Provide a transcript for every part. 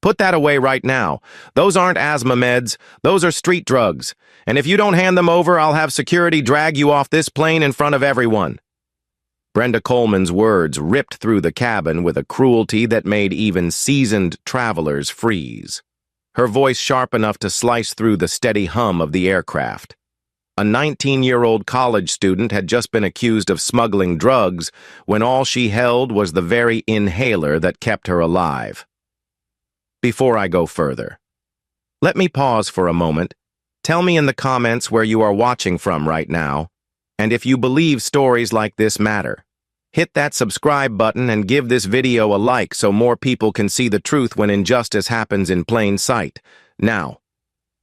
Put that away right now. Those aren't asthma meds. Those are street drugs. And if you don't hand them over, I'll have security drag you off this plane in front of everyone." Brenda Coleman's words ripped through the cabin with a cruelty that made even seasoned travelers freeze. Her voice sharp enough to slice through the steady hum of the aircraft. A 19-year-old college student had just been accused of smuggling drugs when all she held was the very inhaler that kept her alive. Before I go further, let me pause for a moment. Tell me in the comments where you are watching from right now, and if you believe stories like this matter. Hit that subscribe button and give this video a like so more people can see the truth when injustice happens in plain sight. Now,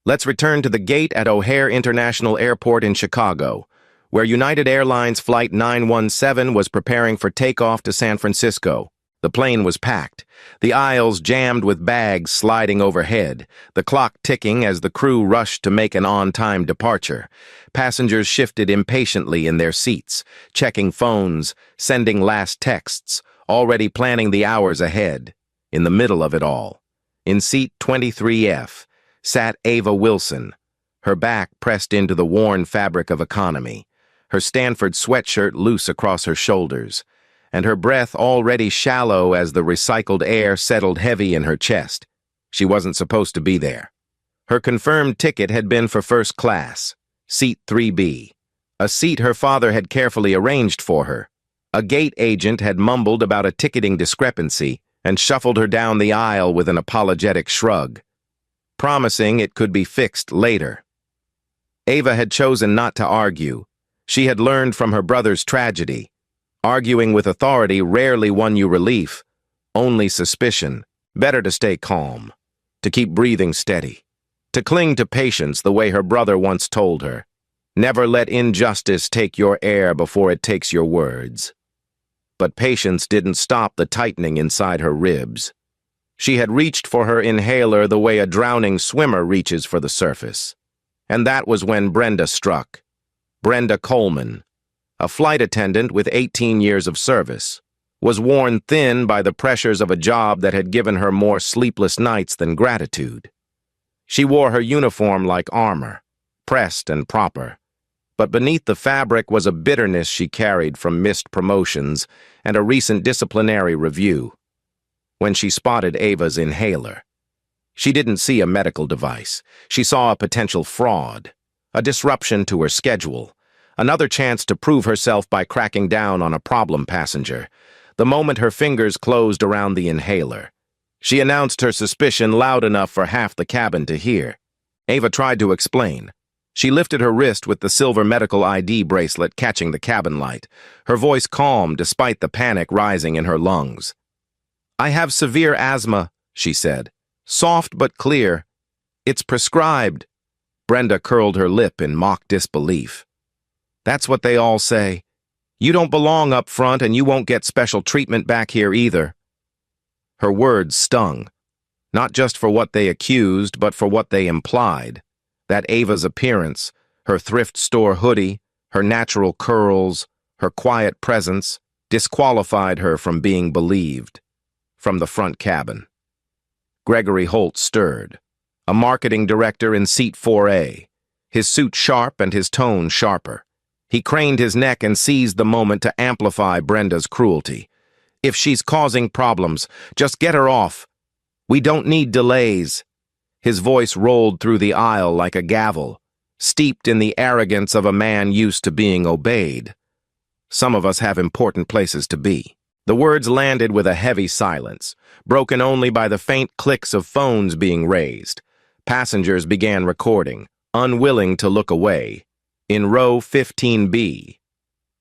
let's return to the gate at O'Hare International Airport in Chicago, where United Airlines Flight 917 was preparing for takeoff to San Francisco. The plane was packed, the aisles jammed with bags sliding overhead, the clock ticking as the crew rushed to make an on-time departure. Passengers shifted impatiently in their seats, checking phones, sending last texts, already planning the hours ahead. In the middle of it all, in seat 23F, sat Ava Wilson, her back pressed into the worn fabric of economy, her Stanford sweatshirt loose across her shoulders, and her breath already shallow as the recycled air settled heavy in her chest. She wasn't supposed to be there. Her confirmed ticket had been for first class, seat 3B, a seat her father had carefully arranged for her. A gate agent had mumbled about a ticketing discrepancy and shuffled her down the aisle with an apologetic shrug, promising it could be fixed later. Ava had chosen not to argue. She had learned from her brother's tragedy. Arguing with authority rarely won you relief, only suspicion. Better to stay calm, to keep breathing steady, to cling to patience the way her brother once told her. Never let injustice take your air before it takes your words. But patience didn't stop the tightening inside her ribs. She had reached for her inhaler the way a drowning swimmer reaches for the surface. And that was when Brenda struck. Brenda Coleman, a flight attendant with 18 years of service, was worn thin by the pressures of a job that had given her more sleepless nights than gratitude. She wore her uniform like armor, pressed and proper, but beneath the fabric was a bitterness she carried from missed promotions and a recent disciplinary review. When she spotted Ava's inhaler, she didn't see a medical device. She saw a potential fraud, a disruption to her schedule, another chance to prove herself by cracking down on a problem passenger. The moment her fingers closed around the inhaler, she announced her suspicion loud enough for half the cabin to hear. Ava tried to explain. She lifted her wrist with the silver medical ID bracelet catching the cabin light, her voice calm despite the panic rising in her lungs. "I have severe asthma," she said, soft but clear. "It's prescribed." Brenda curled her lip in mock disbelief. "That's what they all say. You don't belong up front and you won't get special treatment back here either." Her words stung, not just for what they accused, but for what they implied. That Ava's appearance, her thrift store hoodie, her natural curls, her quiet presence, disqualified her from being believed. From the front cabin, Gregory Holt stirred, a marketing director in seat 4A, his suit sharp and his tone sharper. He craned his neck and seized the moment to amplify Brenda's cruelty. "If she's causing problems, just get her off. We don't need delays." His voice rolled through the aisle like a gavel, steeped in the arrogance of a man used to being obeyed. "Some of us have important places to be." The words landed with a heavy silence, broken only by the faint clicks of phones being raised. Passengers began recording, unwilling to look away. In row 15B,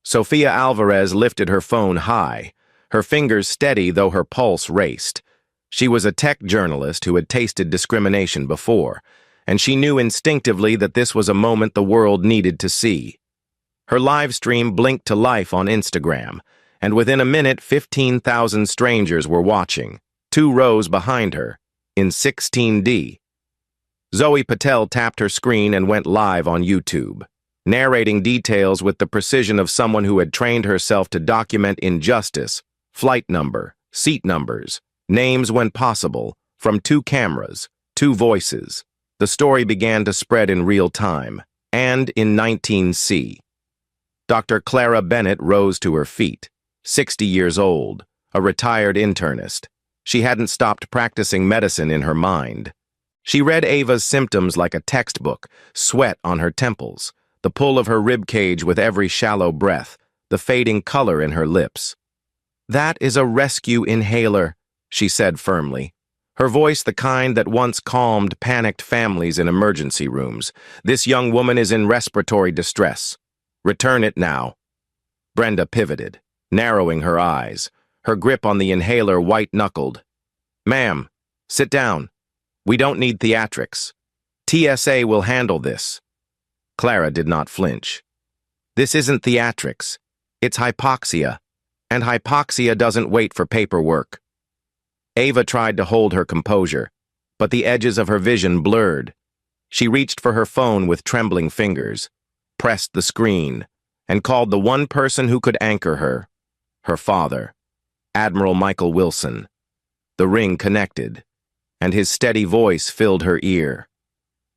Sophia Alvarez lifted her phone high, her fingers steady though her pulse raced. She was a tech journalist who had tasted discrimination before, and she knew instinctively that this was a moment the world needed to see. Her live stream blinked to life on Instagram, and within a minute 15,000 strangers were watching, 2 rows behind her, in 16D. Zoe Patel tapped her screen and went live on YouTube, narrating details with the precision of someone who had trained herself to document injustice: flight number, seat numbers, names when possible, From 2 cameras, 2 voices, the story began to spread in real time, and in 19C. Dr. Clara Bennett rose to her feet, 60 years old, a retired internist. She hadn't stopped practicing medicine in her mind. She read Ava's symptoms like a textbook, sweat on her temples, the pull of her ribcage with every shallow breath, the fading color in her lips. "That is a rescue inhaler," she said firmly, her voice the kind that once calmed panicked families in emergency rooms. "This young woman is in respiratory distress. Return it now." Brenda pivoted, narrowing her eyes, her grip on the inhaler white-knuckled. "Ma'am, sit down. We don't need theatrics. TSA will handle this." Clara did not flinch. "This isn't theatrics. It's hypoxia, and hypoxia doesn't wait for paperwork." Ava tried to hold her composure, but the edges of her vision blurred. She reached for her phone with trembling fingers, pressed the screen, and called the one person who could anchor her, her father, Admiral Michael Wilson. The ring connected, and his steady voice filled her ear.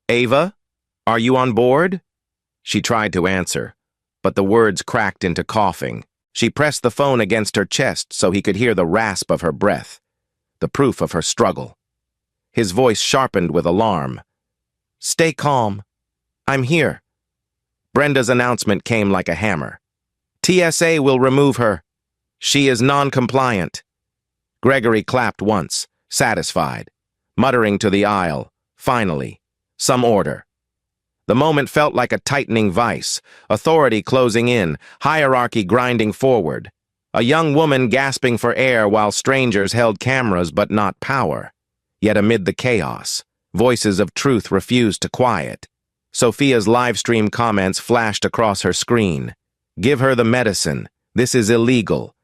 "Ava, are you on board?" She tried to answer, but the words cracked into coughing. She pressed the phone against her chest so he could hear the rasp of her breath, the proof of her struggle. His voice sharpened with alarm. "Stay calm. I'm here." Brenda's announcement came like a hammer. "TSA will remove her. She is non-compliant." Gregory clapped once, satisfied, muttering to the aisle, "Finally, some order." The moment felt like a tightening vice, authority closing in, hierarchy grinding forward. A young woman gasping for air while strangers held cameras but not power. Yet amid the chaos, voices of truth refused to quiet. Sophia's livestream comments flashed across her screen. "Give her the medicine. This is illegal.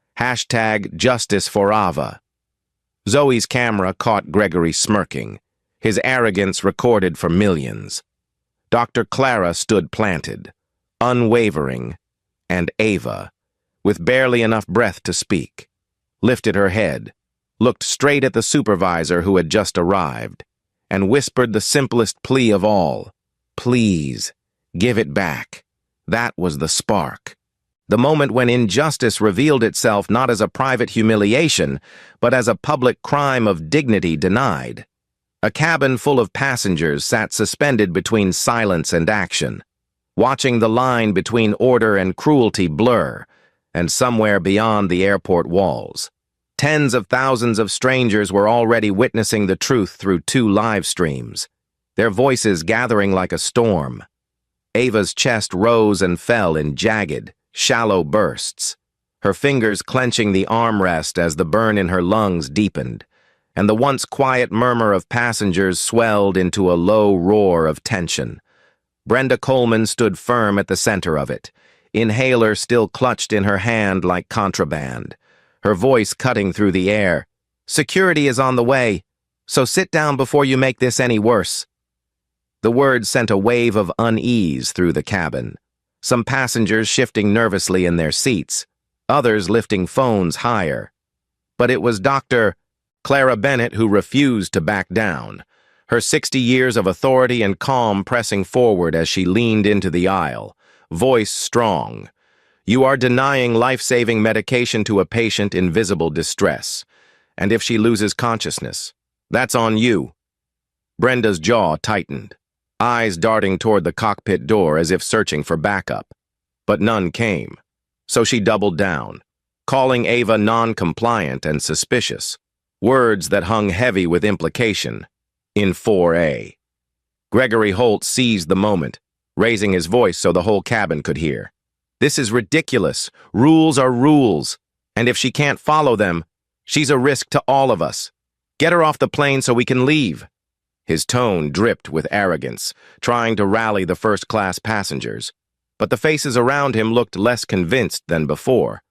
#Justice for Ava." Zoe's camera caught Gregory smirking, his arrogance recorded for millions. Dr. Clara stood planted, unwavering, and Ava, with barely enough breath to speak, lifted her head, looked straight at the supervisor who had just arrived, and whispered the simplest plea of all, "Please, give it back." That was the spark. The moment when injustice revealed itself not as a private humiliation, but as a public crime of dignity denied. A cabin full of passengers sat suspended between silence and action, watching the line between order and cruelty blur, and somewhere beyond the airport walls, tens of thousands of strangers were already witnessing the truth through 2 live streams, their voices gathering like a storm. Ava's chest rose and fell in jagged, shallow bursts, her fingers clenching the armrest as the burn in her lungs deepened, and the once quiet murmur of passengers swelled into a low roar of tension. Brenda Coleman stood firm at the center of it, inhaler still clutched in her hand like contraband, her voice cutting through the air. "Security is on the way, so sit down before you make this any worse." The words sent a wave of unease through the cabin, some passengers shifting nervously in their seats, others lifting phones higher. But it was Dr. Clara Bennett who refused to back down, her 60 years of authority and calm pressing forward as she leaned into the aisle, voice strong. "You are denying life-saving medication to a patient in visible distress, and if she loses consciousness, that's on you." Brenda's jaw tightened, eyes darting toward the cockpit door as if searching for backup. But none came, so she doubled down, calling Ava non-compliant and suspicious, words that hung heavy with implication, in 4A. Gregory Holt seized the moment, raising his voice so the whole cabin could hear. "This is ridiculous. Rules are rules, and if she can't follow them, she's a risk to all of us. Get her off the plane so we can leave." His tone dripped with arrogance, trying to rally the first-class passengers, but the faces around him looked less convinced than before.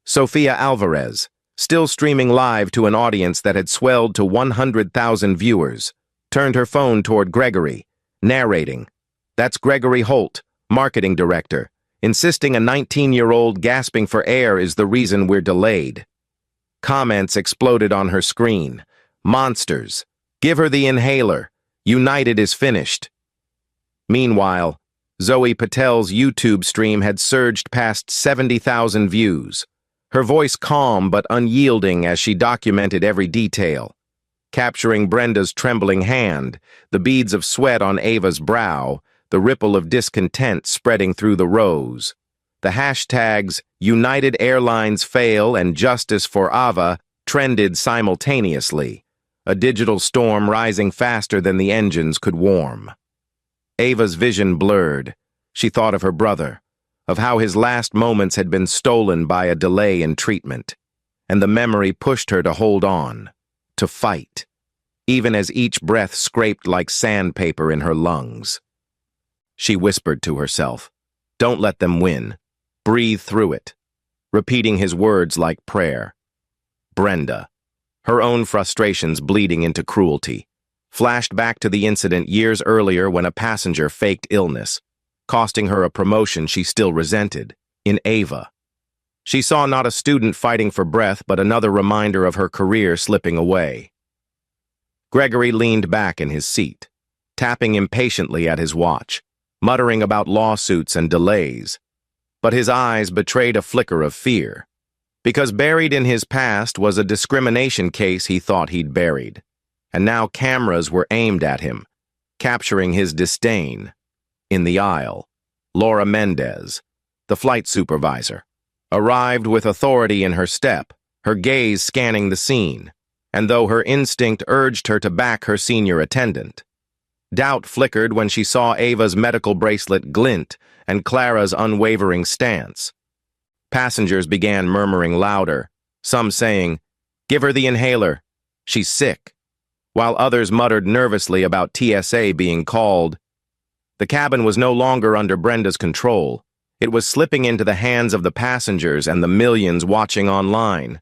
Sophia Alvarez, still streaming live to an audience that had swelled to 100,000 viewers, turned her phone toward Gregory, narrating, "That's Gregory Holt, marketing director, insisting a 19-year-old gasping for air is the reason we're delayed." Comments exploded on her screen. "Monsters. Give her the inhaler. United is finished. Meanwhile, Zoe Patel's YouTube stream had surged past 70,000 views. Her voice calm but unyielding as she documented every detail, capturing Brenda's trembling hand, the beads of sweat on Ava's brow, the ripple of discontent spreading through the rows. The hashtags United Airlines Fail and Justice for Ava trended simultaneously, a digital storm rising faster than the engines could warm. Ava's vision blurred. She thought of her brother, of how his last moments had been stolen by a delay in treatment, and the memory pushed her to hold on, to fight, even as each breath scraped like sandpaper in her lungs. She whispered to herself, "Don't let them win. Breathe through it," repeating his words like prayer. Brenda, her own frustrations bleeding into cruelty, flashed back to the incident years earlier when a passenger faked illness, costing her a promotion she still resented, in Ava. She saw not a student fighting for breath, but another reminder of her career slipping away. Gregory leaned back in his seat, tapping impatiently at his watch, muttering about lawsuits and delays. But his eyes betrayed a flicker of fear, because buried in his past was a discrimination case he thought he'd buried, and now cameras were aimed at him, capturing his disdain. In the aisle, Laura Mendez, the flight supervisor, arrived with authority in her step, her gaze scanning the scene, and though her instinct urged her to back her senior attendant. Doubt flickered when she saw Ava's medical bracelet glint and Clara's unwavering stance. Passengers began murmuring louder, some saying, "Give her the inhaler. She's sick," while others muttered nervously about TSA being called. The cabin was no longer under Brenda's control. It was slipping into the hands of the passengers and the millions watching online.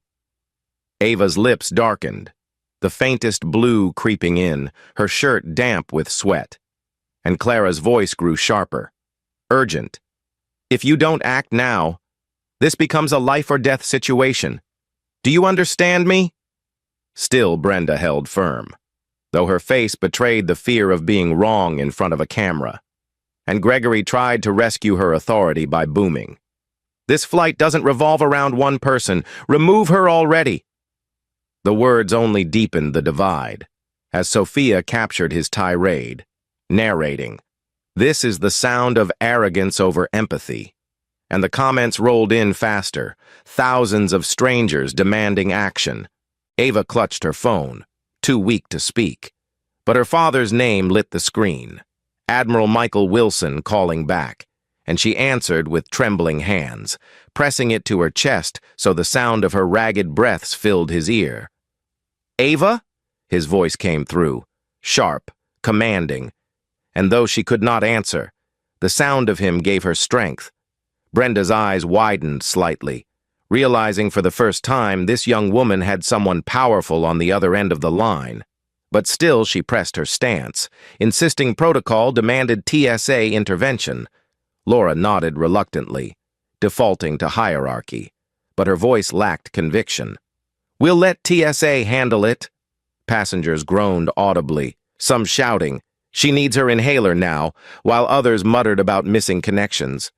Ava's lips darkened, the faintest blue creeping in, her shirt damp with sweat. And Clara's voice grew sharper, urgent. "If you don't act now, this becomes a life-or-death situation. Do you understand me?" Still, Brenda held firm, though her face betrayed the fear of being wrong in front of a camera. And Gregory tried to rescue her authority by booming, "This flight doesn't revolve around one person. Remove her already." The words only deepened the divide, as Sophia captured his tirade, narrating, "This is the sound of arrogance over empathy." And the comments rolled in faster, thousands of strangers demanding action. Ava clutched her phone, too weak to speak, but her father's name lit the screen, Admiral Michael Wilson calling back, and she answered with trembling hands, pressing it to her chest so the sound of her ragged breaths filled his ear. "Ava?" His voice came through, sharp, commanding, and though she could not answer, the sound of him gave her strength. Brenda's eyes widened slightly, realizing for the first time this young woman had someone powerful on the other end of the line. But still she pressed her stance, insisting protocol demanded TSA intervention. Laura nodded reluctantly, defaulting to hierarchy, but her voice lacked conviction. "We'll let TSA handle it." Passengers groaned audibly, some shouting, "She needs her inhaler now," while others muttered about missing connections.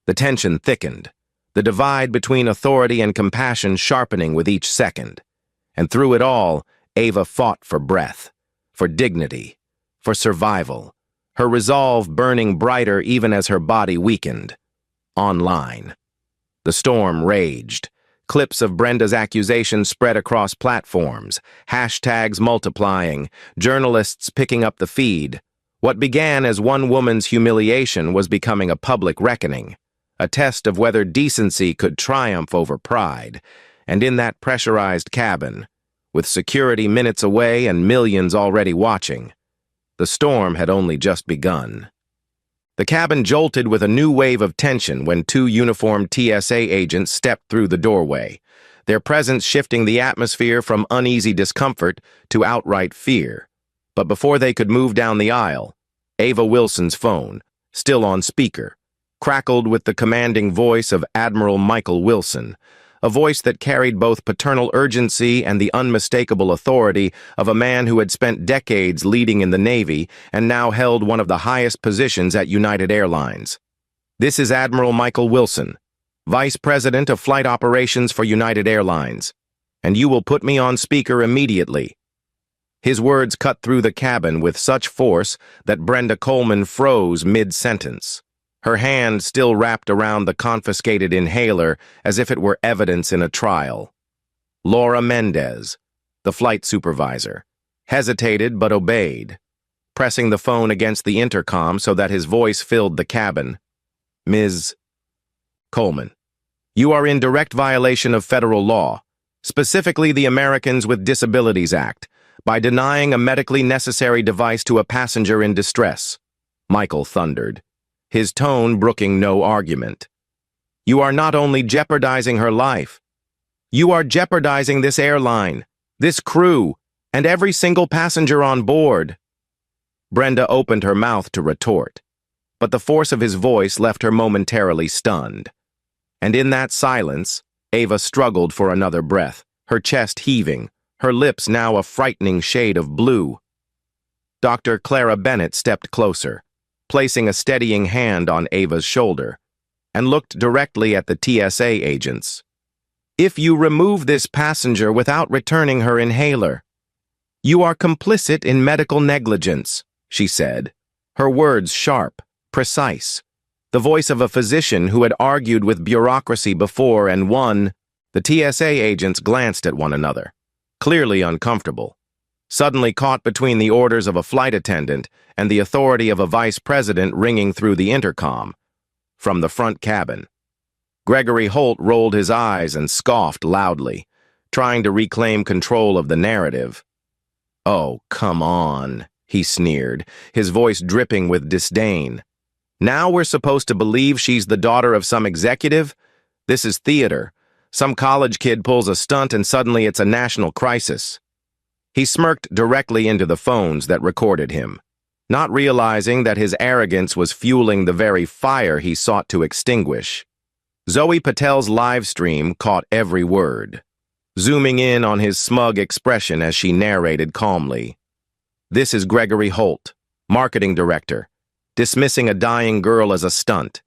The tension thickened, the divide between authority and compassion sharpening with each second. And through it all, Ava fought for breath, for dignity, for survival, her resolve burning brighter even as her body weakened. Online. The storm raged. Clips of Brenda's accusations spread across platforms, hashtags multiplying, journalists picking up the feed. What began as one woman's humiliation was becoming a public reckoning, a test of whether decency could triumph over pride. And in that pressurized cabin, with security minutes away and millions already watching, the storm had only just begun. The cabin jolted with a new wave of tension when two uniformed TSA agents stepped through the doorway, their presence shifting the atmosphere from uneasy discomfort to outright fear. But before they could move down the aisle, Ava Wilson's phone, still on speaker, crackled with the commanding voice of Admiral Michael Wilson, a voice that carried both paternal urgency and the unmistakable authority of a man who had spent decades leading in the Navy and now held one of the highest positions at United Airlines. "This is Admiral Michael Wilson, Vice President of Flight Operations for United Airlines, and you will put me on speaker immediately." His words cut through the cabin with such force that Brenda Coleman froze mid-sentence, her hand still wrapped around the confiscated inhaler as if it were evidence in a trial. Laura Mendez, the flight supervisor, hesitated but obeyed, pressing the phone against the intercom so that his voice filled the cabin. "Ms. Coleman, you are in direct violation of federal law, specifically the Americans with Disabilities Act, by denying a medically necessary device to a passenger in distress," Michael thundered, his tone brooking no argument. "You are not only jeopardizing her life, you are jeopardizing this airline, this crew, and every single passenger on board." Brenda opened her mouth to retort, but the force of his voice left her momentarily stunned. And in that silence, Ava struggled for another breath, her chest heaving, her lips now a frightening shade of blue. Dr. Clara Bennett stepped closer, placing a steadying hand on Ava's shoulder, and looked directly at the TSA agents. "If you remove this passenger without returning her inhaler, you are complicit in medical negligence," she said, her words sharp, precise, the voice of a physician who had argued with bureaucracy before and won. The TSA agents glanced at one another, clearly uncomfortable, suddenly caught between the orders of a flight attendant and the authority of a vice president ringing through the intercom. From the front cabin, Gregory Holt rolled his eyes and scoffed loudly, trying to reclaim control of the narrative. "Oh, come on," he sneered, his voice dripping with disdain. "Now we're supposed to believe she's the daughter of some executive? This is theater. Some college kid pulls a stunt and suddenly it's a national crisis." He smirked directly into the phones that recorded him, not realizing that his arrogance was fueling the very fire he sought to extinguish. Zoe Patel's live stream caught every word, zooming in on his smug expression as she narrated calmly. "This is Gregory Holt, marketing director, dismissing a dying girl as a stunt.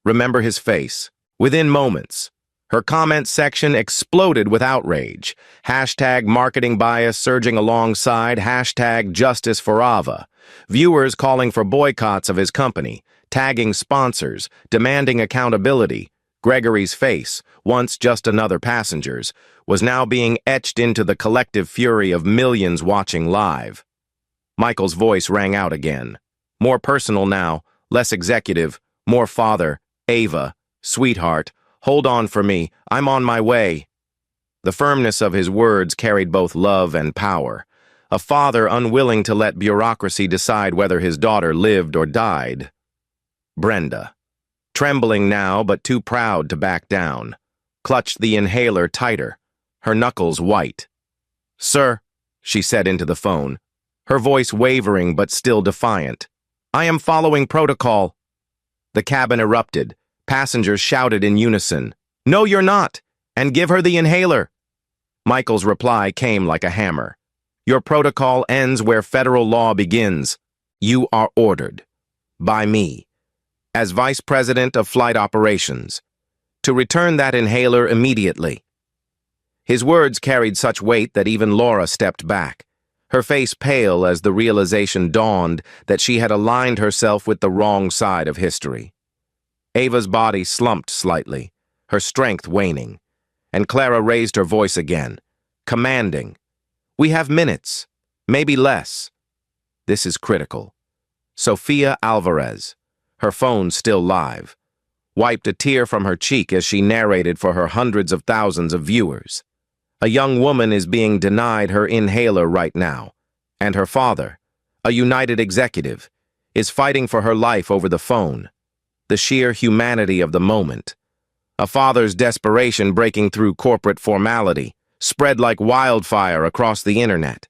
Remember his face. Within moments, her comment section exploded with outrage. Hashtag marketing bias surging alongside hashtag justice for Ava. Viewers calling for boycotts of his company, tagging sponsors, demanding accountability. Gregory's face, once just another passenger's, was now being etched into the collective fury of millions watching live. Michael's voice rang out again. More personal now, less executive, more father. "Ava, sweetheart, hold on for me, I'm on my way." The firmness of his words carried both love and power. A father unwilling to let bureaucracy decide whether his daughter lived or died. Brenda, trembling now but too proud to back down, clutched the inhaler tighter, her knuckles white. "Sir," she said into the phone, her voice wavering but still defiant, "I am following protocol." The cabin erupted. Passengers shouted in unison, "No, you're not, and give her the inhaler." Michael's reply came like a hammer. "Your protocol ends where federal law begins. You are ordered, by me, as Vice President of Flight Operations, to return that inhaler immediately." His words carried such weight that even Laura stepped back, her face pale as the realization dawned that she had aligned herself with the wrong side of history. Ava's body slumped slightly, her strength waning, and Clara raised her voice again, commanding, "We have minutes, maybe less. This is critical." Sophia Alvarez, her phone still live, wiped a tear from her cheek as she narrated for her hundreds of thousands of viewers. A young woman is being denied her inhaler right now, and her father, a United executive, is fighting for her life over the phone. The sheer humanity of the moment. A father's desperation breaking through corporate formality, spread like wildfire across the internet.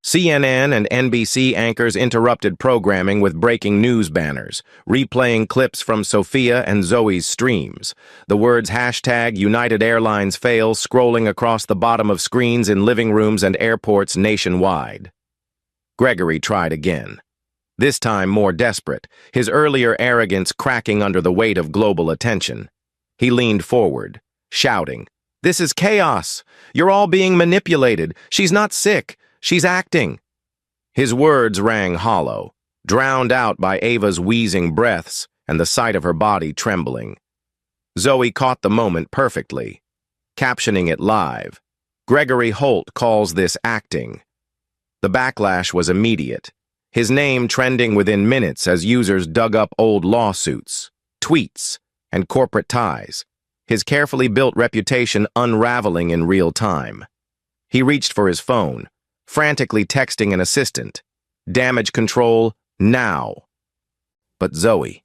CNN and NBC anchors interrupted programming with breaking news banners, replaying clips from Sophia and Zoe's streams. The words hashtag United Airlines fail scrolling across the bottom of screens in living rooms and airports nationwide. Gregory tried again. This time more desperate, his earlier arrogance cracking under the weight of global attention. He leaned forward, shouting, "This is chaos! You're all being manipulated! She's not sick! She's acting!" His words rang hollow, drowned out by Ava's wheezing breaths and the sight of her body trembling. Zoe caught the moment perfectly, captioning it live. Gregory Holt calls this acting. The backlash was immediate, his name trending within minutes as users dug up old lawsuits, tweets, and corporate ties, his carefully built reputation unraveling in real time. He reached for his phone, frantically texting an assistant, "Damage control, now." But Zoe,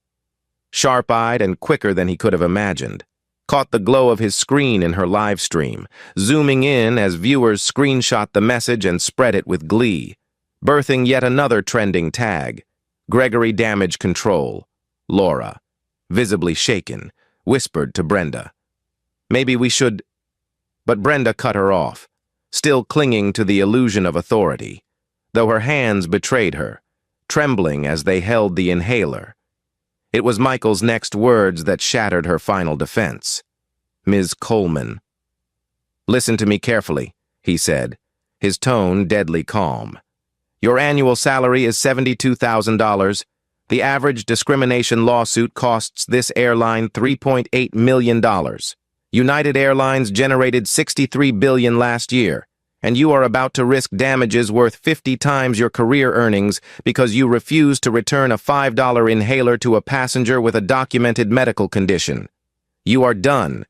sharp-eyed and quicker than he could have imagined, caught the glow of his screen in her live stream, zooming in as viewers screenshot the message and spread it with glee, birthing yet another trending tag. Gregory Damage Control. Laura, visibly shaken, whispered to Brenda, "Maybe we should—" But Brenda cut her off, still clinging to the illusion of authority, though her hands betrayed her, trembling as they held the inhaler. It was Michael's next words that shattered her final defense. "Ms. Coleman." "Listen to me carefully," he said, his tone deadly calm. "Your annual salary is $72,000. The average discrimination lawsuit costs this airline $3.8 million. United Airlines generated $63 billion last year, and you are about to risk damages worth 50 times your career earnings because you refuse to return a $5 inhaler to a passenger with a documented medical condition. You are done.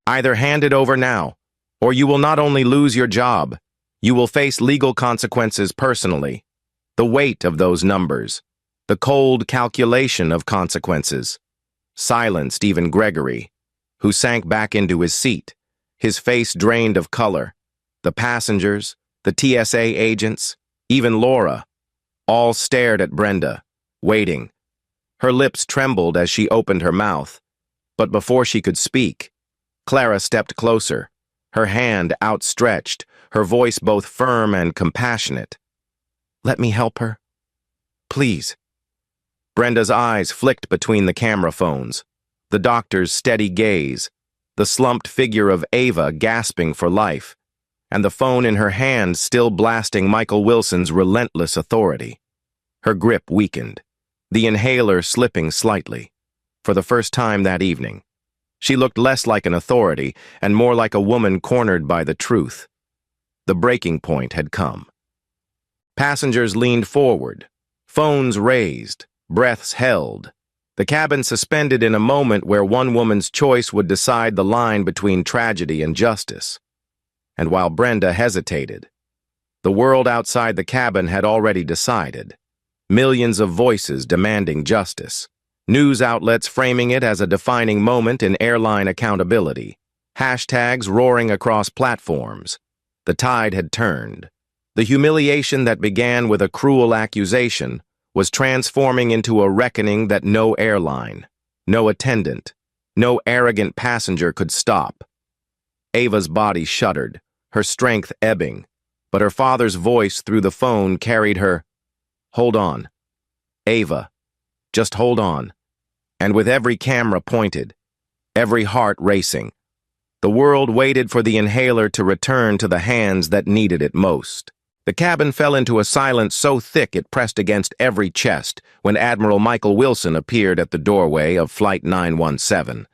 Either hand it over now, or you will not only lose your job, you will face legal consequences personally. The weight of those numbers, the cold calculation of consequences, silenced even Gregory, who sank back into his seat, his face drained of color. The passengers, the TSA agents, even Laura, all stared at Brenda, waiting. Her lips trembled as she opened her mouth, but before she could speak, Clara stepped closer, her hand outstretched, her voice both firm and compassionate. "Let me help her. Please." Brenda's eyes flicked between the camera phones, the doctor's steady gaze, the slumped figure of Ava gasping for life, and the phone in her hand still blasting Michael Wilson's relentless authority. Her grip weakened, the inhaler slipping slightly. For the first time that evening, she looked less like an authority and more like a woman cornered by the truth. The breaking point had come. Passengers leaned forward, phones raised, breaths held, the cabin suspended in a moment where one woman's choice would decide the line between tragedy and justice. And while Brenda hesitated, the world outside the cabin had already decided. Millions of voices demanding justice, news outlets framing it as a defining moment in airline accountability, hashtags roaring across platforms. The tide had turned. The humiliation that began with a cruel accusation was transforming into a reckoning that no airline, no attendant, no arrogant passenger could stop. Ava's body shuddered, her strength ebbing, but her father's voice through the phone carried her, "Hold on. Ava, just hold on." And with every camera pointed, every heart racing, the world waited for the inhaler to return to the hands that needed it most. The cabin fell into a silence so thick it pressed against every chest when Admiral Michael Wilson appeared at the doorway of Flight 917,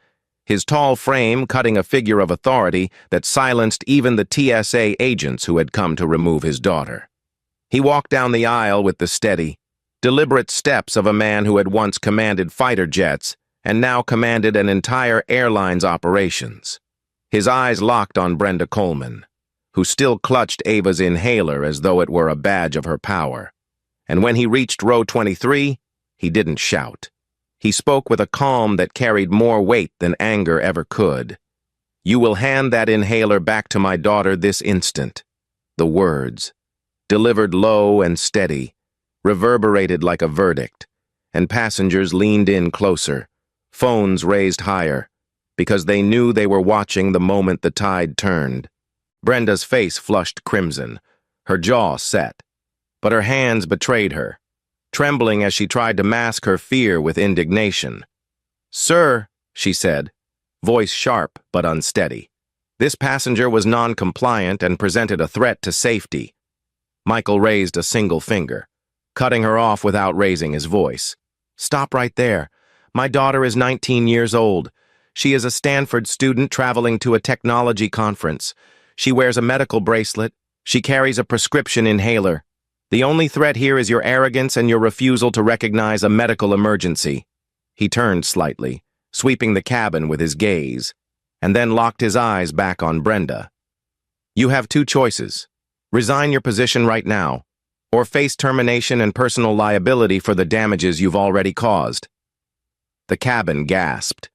his tall frame cutting a figure of authority that silenced even the TSA agents who had come to remove his daughter. He walked down the aisle with the steady, deliberate steps of a man who had once commanded fighter jets and now commanded an entire airline's operations. His eyes locked on Brenda Coleman, who still clutched Ava's inhaler as though it were a badge of her power. And when he reached row 23, he didn't shout. He spoke with a calm that carried more weight than anger ever could. "You will hand that inhaler back to my daughter this instant." The words, delivered low and steady, reverberated like a verdict, and passengers leaned in closer, phones raised higher, because they knew they were watching the moment the tide turned. Brenda's face flushed crimson, her jaw set, but her hands betrayed her, trembling as she tried to mask her fear with indignation. "Sir," she said, voice sharp but unsteady. This passenger was non-compliant and presented a threat to safety. Michael raised a single finger, cutting her off without raising his voice. "Stop right there. My daughter is 19 years old. She is a Stanford student traveling to a technology conference. She wears a medical bracelet. She carries a prescription inhaler. The only threat here is your arrogance and your refusal to recognize a medical emergency." He turned slightly, sweeping the cabin with his gaze, and then locked his eyes back on Brenda. "You have two choices. Resign your position right now, or face termination and personal liability for the damages you've already caused." The cabin gasped,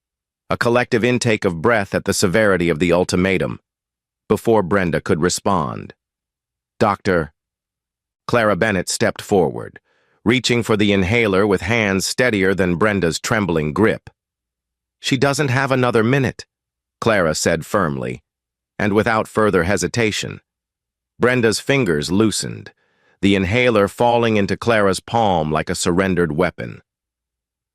a collective intake of breath at the severity of the ultimatum, before Brenda could respond. "Doctor..." Clara Bennett stepped forward, reaching for the inhaler with hands steadier than Brenda's trembling grip. "She doesn't have another minute," Clara said firmly, and without further hesitation. Brenda's fingers loosened, the inhaler falling into Clara's palm like a surrendered weapon.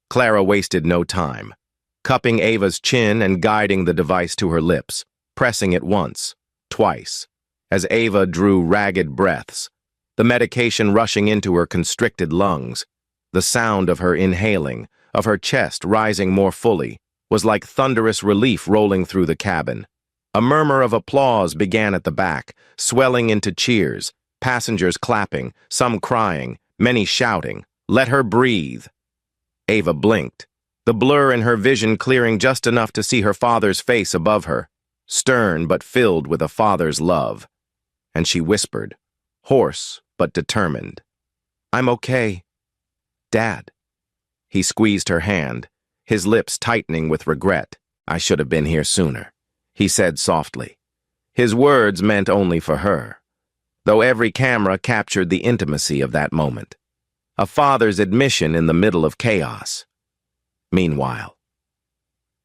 Clara wasted no time, cupping Ava's chin and guiding the device to her lips, pressing it once, twice, as Ava drew ragged breaths, the medication rushing into her constricted lungs. The sound of her inhaling, of her chest rising more fully, was like thunderous relief rolling through the cabin. A murmur of applause began at the back, swelling into cheers, passengers clapping, some crying, many shouting, "Let her breathe!" Ava blinked, the blur in her vision clearing just enough to see her father's face above her, stern but filled with a father's love. And she whispered, hoarse but determined, "I'm okay, Dad." He squeezed her hand, his lips tightening with regret. "I should have been here sooner," he said softly. His words meant only for her, though every camera captured the intimacy of that moment. A father's admission in the middle of chaos. Meanwhile,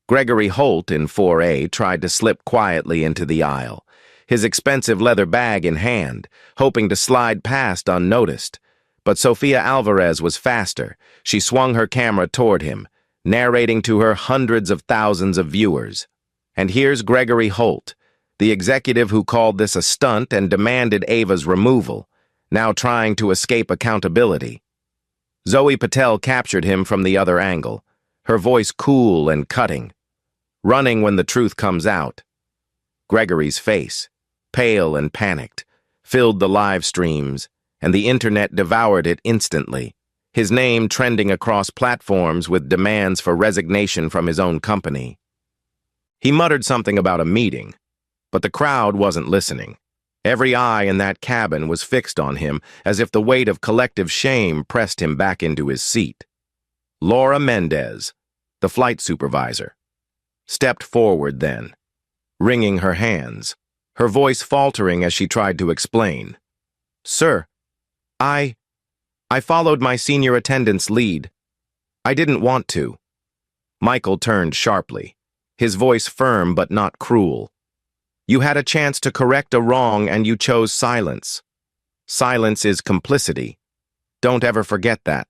Gregory Holt in 4A tried to slip quietly into the aisle, his expensive leather bag in hand, hoping to slide past unnoticed. But Sofia Alvarez was faster. She swung her camera toward him, narrating to her hundreds of thousands of viewers. And here's Gregory Holt, the executive who called this a stunt and demanded Ava's removal, now trying to escape accountability. Zoe Patel captured him from the other angle, her voice cool and cutting, running when the truth comes out. Gregory's face, pale and panicked, filled the live streams, and the internet devoured it instantly, his name trending across platforms with demands for resignation from his own company. He muttered something about a meeting, but the crowd wasn't listening. Every eye in that cabin was fixed on him, as if the weight of collective shame pressed him back into his seat. Laura Mendez, the flight supervisor, stepped forward then, wringing her hands, her voice faltering as she tried to explain. "Sir, I followed my senior attendant's lead. I didn't want to." Michael turned sharply, his voice firm but not cruel. "You had a chance to correct a wrong and you chose silence. Silence is complicity. Don't ever forget that."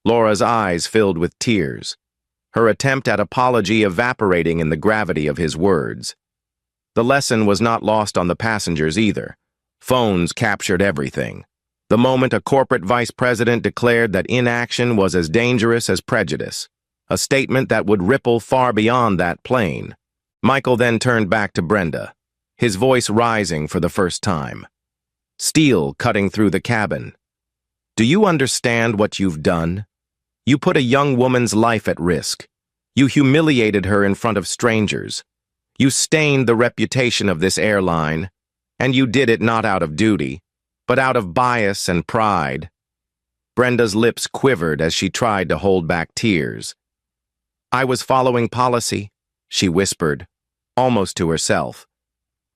Laura's eyes filled with tears, her attempt at apology evaporating in the gravity of his words. The lesson was not lost on the passengers either. Phones captured everything. The moment a corporate vice president declared that inaction was as dangerous as prejudice, a statement that would ripple far beyond that plane. Michael then turned back to Brenda, his voice rising for the first time. Steel cutting through the cabin. "Do you understand what you've done? You put a young woman's life at risk. You humiliated her in front of strangers. You stained the reputation of this airline, and you did it not out of duty, but out of bias and pride." Brenda's lips quivered as she tried to hold back tears. "I was following policy," she whispered, almost to herself.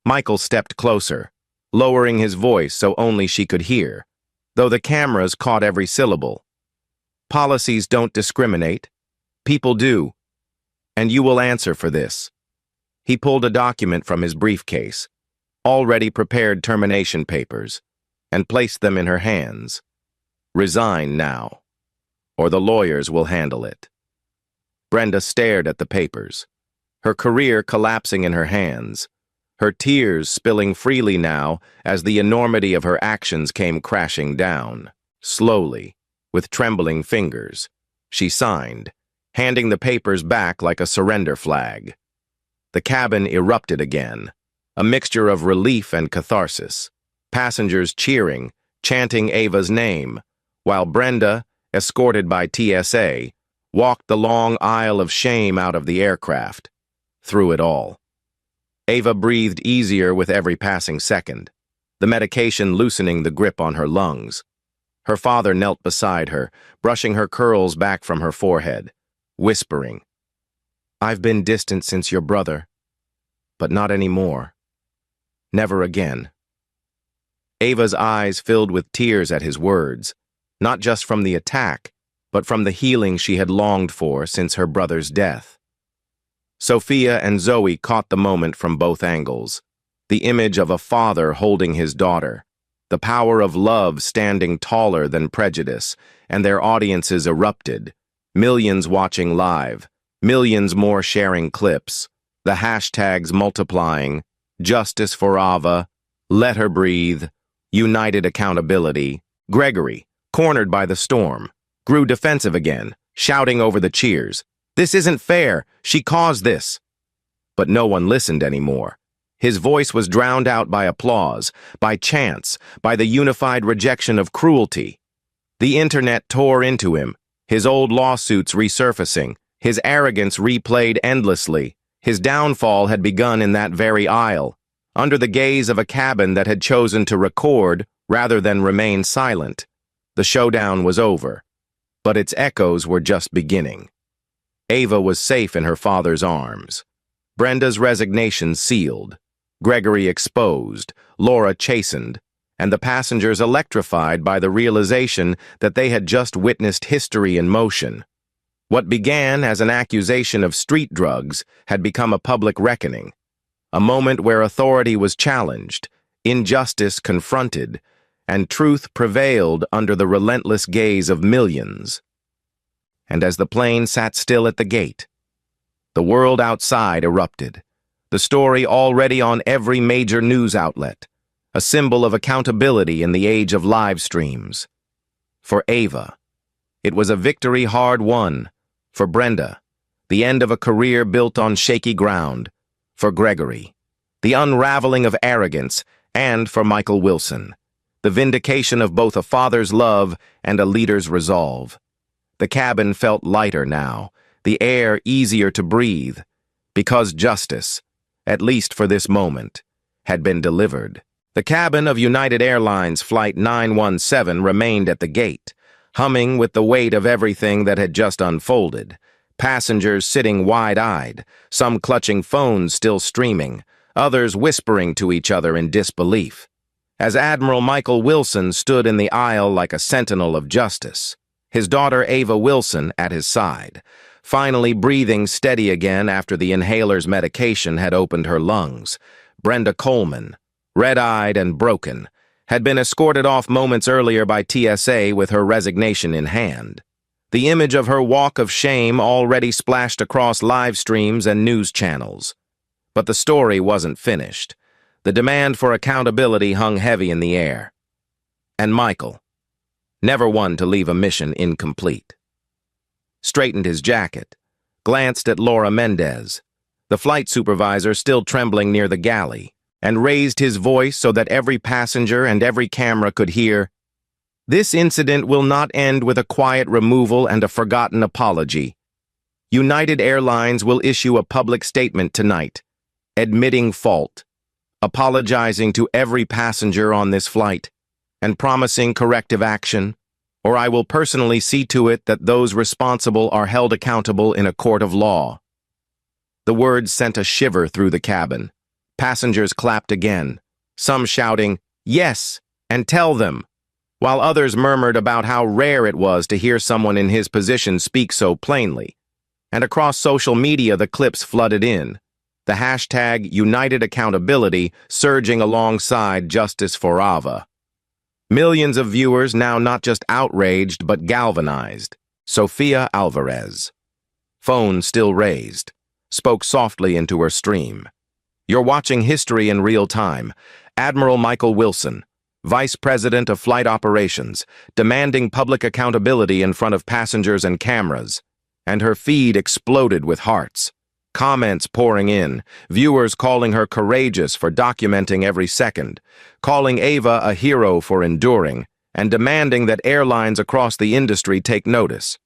Michael stepped closer, lowering his voice so only she could hear, though the cameras caught every syllable. Policies don't discriminate. People do. And you will answer for this. He pulled a document from his briefcase, already prepared termination papers, and placed them in her hands. Resign now, or the lawyers will handle it. Brenda stared at the papers, her career collapsing in her hands, her tears spilling freely now as the enormity of her actions came crashing down. Slowly, with trembling fingers, she signed, handing the papers back like a surrender flag. The cabin erupted again, a mixture of relief and catharsis, passengers cheering, chanting Ava's name, while Brenda, escorted by TSA, walked the long aisle of shame out of the aircraft. Through it all, Ava breathed easier with every passing second, the medication loosening the grip on her lungs. Her father knelt beside her, brushing her curls back from her forehead, whispering, "I've been distant since your brother, but not anymore. Never again." Ava's eyes filled with tears at his words, not just from the attack, but from the healing she had longed for since her brother's death. Sophia and Zoe caught the moment from both angles, the image of a father holding his daughter, the power of love standing taller than prejudice, and their audiences erupted, millions watching live, millions more sharing clips, the hashtags multiplying, Justice for Ava, Let Her Breathe, United Accountability. Gregory, cornered by the storm, grew defensive again, shouting over the cheers, "This isn't fair, she caused this." But no one listened anymore. His voice was drowned out by applause, by chants, by the unified rejection of cruelty. The internet tore into him, his old lawsuits resurfacing, his arrogance replayed endlessly. His downfall had begun in that very aisle, under the gaze of a cabin that had chosen to record rather than remain silent. The showdown was over, but its echoes were just beginning. Ava was safe in her father's arms. Brenda's resignation sealed, Gregory exposed, Laura chastened, and the passengers electrified by the realization that they had just witnessed history in motion. What began as an accusation of street drugs had become a public reckoning, a moment where authority was challenged, injustice confronted, and truth prevailed under the relentless gaze of millions. And as the plane sat still at the gate, the world outside erupted, the story already on every major news outlet, a symbol of accountability in the age of live streams. For Ava, it was a victory hard won. For Brenda, the end of a career built on shaky ground. For Gregory, the unraveling of arrogance. And for Michael Wilson, the vindication of both a father's love and a leader's resolve. The cabin felt lighter now, the air easier to breathe, because justice, at least for this moment, had been delivered. The cabin of United Airlines Flight 917 remained at the gate, humming with the weight of everything that had just unfolded. Passengers sitting wide-eyed, some clutching phones still streaming, others whispering to each other in disbelief. As Admiral Michael Wilson stood in the aisle like a sentinel of justice, his daughter Ava Wilson at his side, finally breathing steady again after the inhaler's medication had opened her lungs. Brenda Coleman, red-eyed and broken, had been escorted off moments earlier by TSA with her resignation in hand. The image of her walk of shame already splashed across live streams and news channels. But the story wasn't finished. The demand for accountability hung heavy in the air. And Michael, never one to leave a mission incomplete, straightened his jacket, glanced at Laura Mendez, the flight supervisor still trembling near the galley, and raised his voice so that every passenger and every camera could hear, "This incident will not end with a quiet removal and a forgotten apology. United Airlines will issue a public statement tonight, admitting fault, apologizing to every passenger on this flight, and promising corrective action, or I will personally see to it that those responsible are held accountable in a court of law." The words sent a shiver through the cabin. Passengers clapped again, some shouting, Yes, and tell them, while others murmured about how rare it was to hear someone in his position speak so plainly. And across social media the clips flooded in, the hashtag United Accountability surging alongside Justice for Ava. Millions of viewers now not just outraged but galvanized. Sofia Alvarez, phone still raised, spoke softly into her stream. You're watching history in real time. Admiral Michael Wilson, Vice President of Flight Operations, demanding public accountability in front of passengers and cameras. And her feed exploded with hearts. Comments pouring in, viewers calling her courageous for documenting every second, calling Ava a hero for enduring, and demanding that airlines across the industry take notice.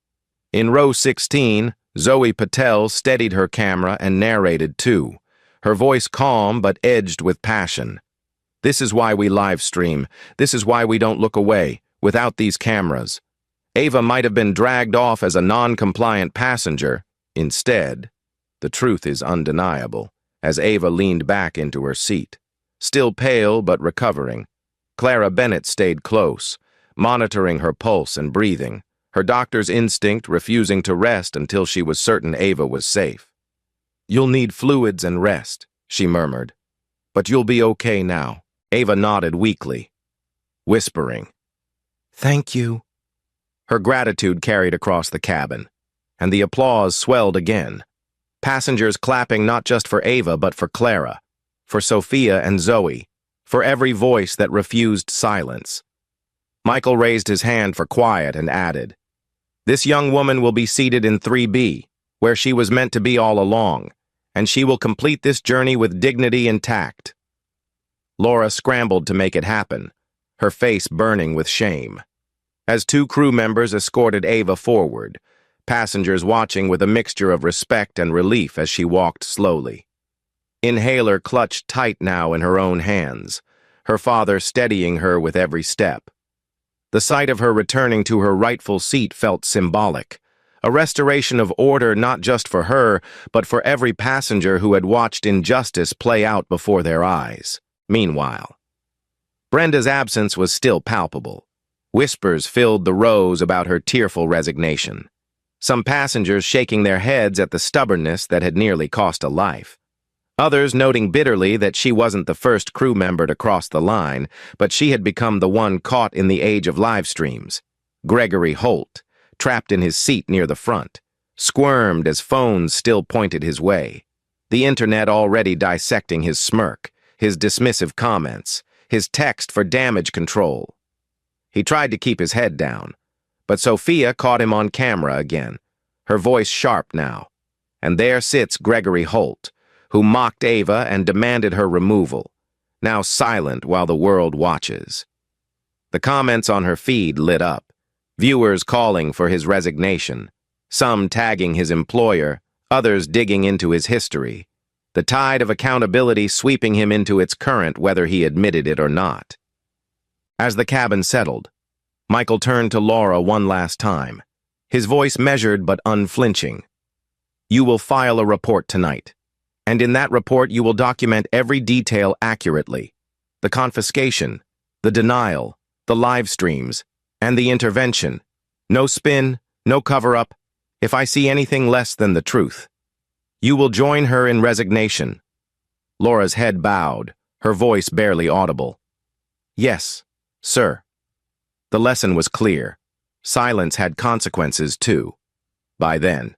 In row 16, Zoe Patel steadied her camera and narrated too, her voice calm but edged with passion. This is why we live stream. This is why we don't look away, without these cameras. Ava might have been dragged off as a non-compliant passenger. Instead, the truth is undeniable, as Ava leaned back into her seat. Still pale but recovering, Clara Bennett stayed close, monitoring her pulse and breathing, her doctor's instinct refusing to rest until she was certain Ava was safe. "You'll need fluids and rest," she murmured. "But you'll be okay now." Ava nodded weakly, whispering, "Thank you." Her gratitude carried across the cabin, and the applause swelled again. Passengers clapping not just for Ava but for Clara, for Sophia and Zoe, for every voice that refused silence. Michael raised his hand for quiet and added, "This young woman will be seated in 3B, where she was meant to be all along, and she will complete this journey with dignity intact." Laura scrambled to make it happen, her face burning with shame. As two crew members escorted Ava forward, passengers watching with a mixture of respect and relief as she walked slowly. Inhaler clutched tight now in her own hands, her father steadying her with every step. The sight of her returning to her rightful seat felt symbolic, a restoration of order not just for her, but for every passenger who had watched injustice play out before their eyes. Meanwhile, Brenda's absence was still palpable. Whispers filled the rows about her tearful resignation. Some passengers shaking their heads at the stubbornness that had nearly cost a life. Others noting bitterly that she wasn't the first crew member to cross the line, but she had become the one caught in the age of live streams. Gregory Holt, trapped in his seat near the front, squirmed as phones still pointed his way, the internet already dissecting his smirk, his dismissive comments, his text for damage control. He tried to keep his head down, but Sophia caught him on camera again, her voice sharp now. And there sits Gregory Holt, who mocked Ava and demanded her removal, now silent while the world watches. The comments on her feed lit up, viewers calling for his resignation, some tagging his employer, others digging into his history, the tide of accountability sweeping him into its current whether he admitted it or not. As the cabin settled, Michael turned to Laura one last time, his voice measured but unflinching. "You will file a report tonight, and in that report you will document every detail accurately. The confiscation, the denial, the live streams, and the intervention. No spin, no cover-up, if I see anything less than the truth. You will join her in resignation." Laura's head bowed, her voice barely audible. "Yes, sir." The lesson was clear. Silence had consequences, too. By then,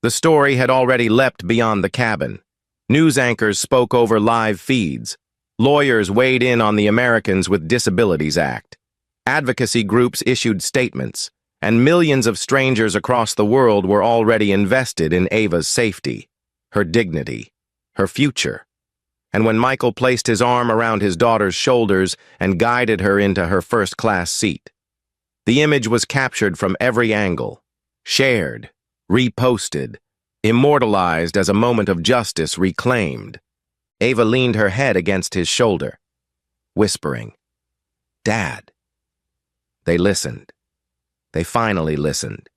the story had already leapt beyond the cabin. News anchors spoke over live feeds. Lawyers weighed in on the Americans with Disabilities Act. Advocacy groups issued statements, and millions of strangers across the world were already invested in Ava's safety, her dignity, her future. And when Michael placed his arm around his daughter's shoulders and guided her into her first-class seat, the image was captured from every angle, shared, reposted, immortalized as a moment of justice reclaimed. Ava leaned her head against his shoulder, whispering, "Dad." They listened. They finally listened.